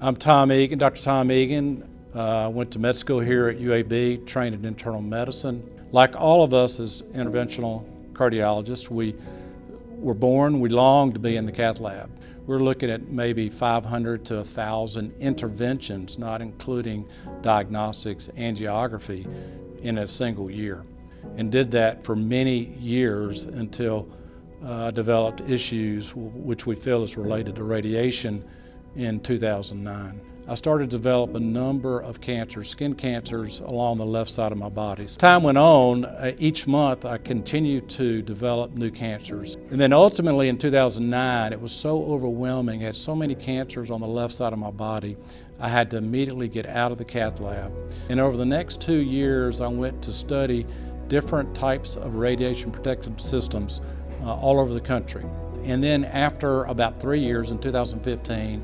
I'm Tom Eagan, Dr. Tom Eagan. Went to med school here at UAB, trained in internal medicine. Like all of us as interventional cardiologists, we were born, we long to be in the cath lab. We're looking at maybe 500 to 1,000 interventions, not including diagnostics, angiography, in a single year. And did that for many years until I developed issues which we feel is related to radiation in 2009. I started to develop a number of cancers, skin cancers, along the left side of my body. As time went on, each month I continued to develop new cancers. And then ultimately in 2009, it was so overwhelming. I had so many cancers on the left side of my body, I had to immediately get out of the cath lab. And over the next 2 years, I went to study different types of radiation protective systems all over the country. And then after about 3 years, in 2015,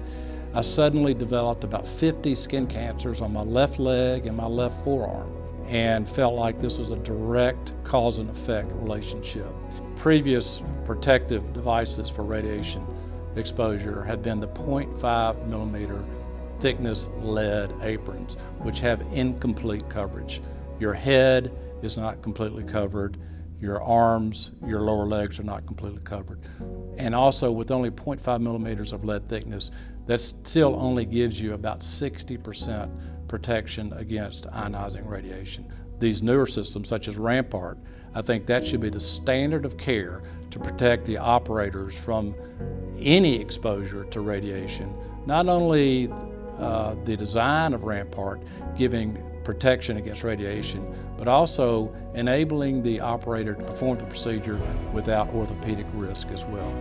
I suddenly developed about 50 skin cancers on my left leg and my left forearm, and felt like this was a direct cause and effect relationship. Previous protective devices for radiation exposure had been the 0.5 millimeter thickness lead aprons, which have incomplete coverage. Your head is not completely covered. Your arms, your lower legs are not completely covered. And also with only 0.5 millimeters of lead thickness, that still only gives you about 60% protection against ionizing radiation. These newer systems, such as Rampart, I think that should be the standard of care to protect the operators from any exposure to radiation. Not only the design of Rampart giving protection against radiation, but also enabling the operator to perform the procedure without orthopedic risk as well.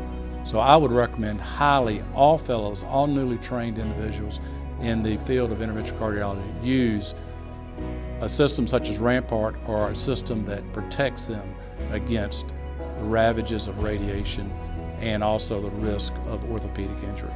So I would recommend highly all fellows, all newly trained individuals in the field of interventional cardiology use a system such as Rampart, or a system that protects them against the ravages of radiation and also the risk of orthopedic injury.